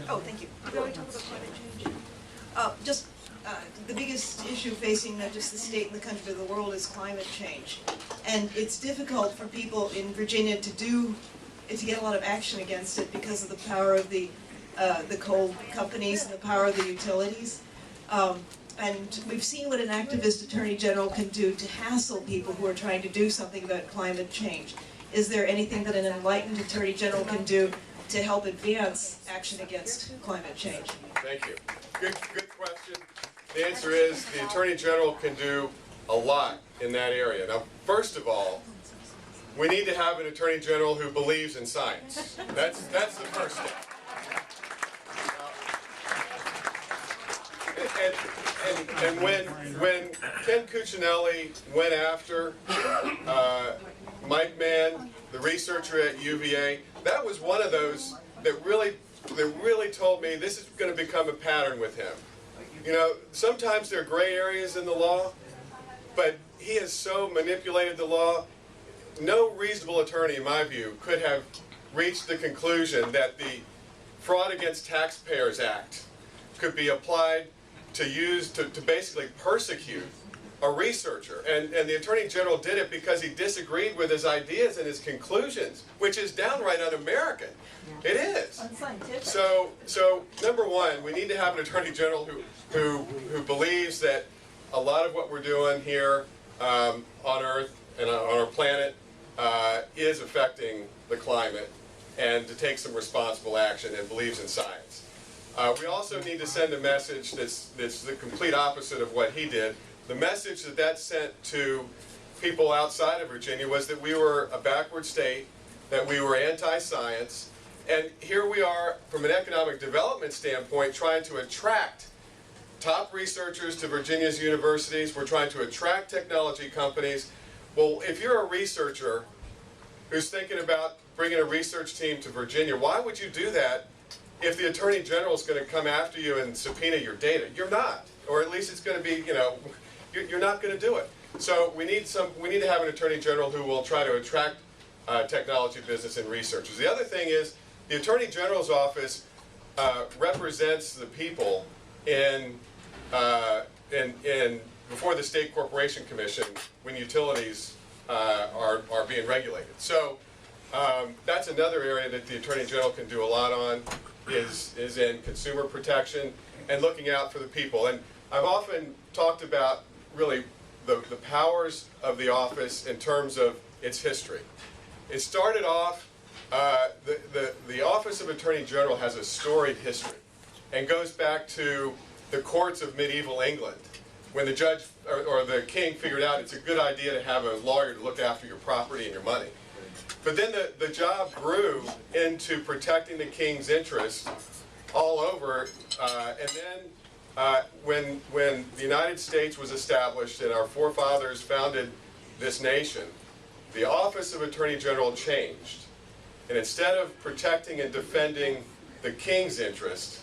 Oh, thank you. Can we talk about climate change? The biggest issue facing not just the state and the country but the world is climate change. And it's difficult for people in Virginia to get a lot of action against it because of the power of the coal companies and the power of the utilities. And we've seen what an activist attorney general can do to hassle people who are trying to do something about climate change. Is there anything that an enlightened attorney general can do to help advance action against climate change? Thank you. Good question. The answer is the attorney general can do a lot in that area. Now, first of all, we need to have an attorney general who believes in science. That's the first step. And when Ken Cuccinelli went after Mann, the researcher at UVA, that was one of those that really told me this is going to become a pattern with him. You know, sometimes there are gray areas in the law, but he has so manipulated the law. No reasonable attorney, in my view, could have reached the conclusion that the Fraud Against Taxpayers Act could be applied to basically persecute a researcher. And the Attorney General did it because he disagreed with his ideas and his conclusions, which is downright un-American. It is. Unscientific. So number one, we need to have an Attorney General who believes that a lot of what we're doing here on Earth and on our planet is affecting the climate, and to take some responsible action, and believes in science. We also need to send a message that's the complete opposite of what he did. The message that sent to people outside of Virginia was that we were a backward state, that we were anti-science, and here we are, from an economic development standpoint, trying to attract top researchers to Virginia's universities. We're trying to attract technology companies. Well, if you're a researcher who's thinking about bringing a research team to Virginia, why would you do that if the Attorney General is going to come after you and subpoena your data? You're not. Or at least it's going to be, you know, you're not going to do it. So we need to have an Attorney General who will try to attract technology business and researchers. The other thing is the Attorney General's office represents the people before the State Corporation Commission when utilities are being regulated. So that's another area that the Attorney General can do a lot on, is in consumer protection and looking out for the people. And I've often talked about really the powers of the office in terms of its history. It started off, the Office of Attorney General has a storied history and goes back to the courts of medieval England, when the judge or the king figured out it's a good idea to have a lawyer to look after your property and your money. But then the job grew into protecting the king's interests all over, and then when the United States was established and our forefathers founded this nation, the Office of Attorney General changed. And instead of protecting and defending the king's interest,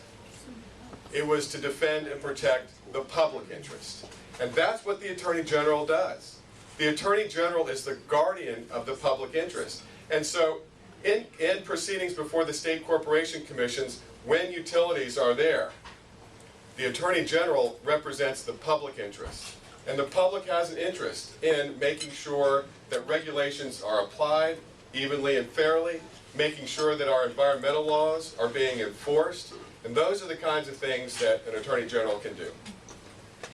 it was to defend and protect the public interest. And that's what the Attorney General does. The Attorney General is the guardian of the public interest. And so in proceedings before the State Corporation Commissions, when utilities are there, the Attorney General represents the public interest. And the public has an interest in making sure that regulations are applied evenly and fairly, making sure that our environmental laws are being enforced. And those are the kinds of things that an Attorney General can do.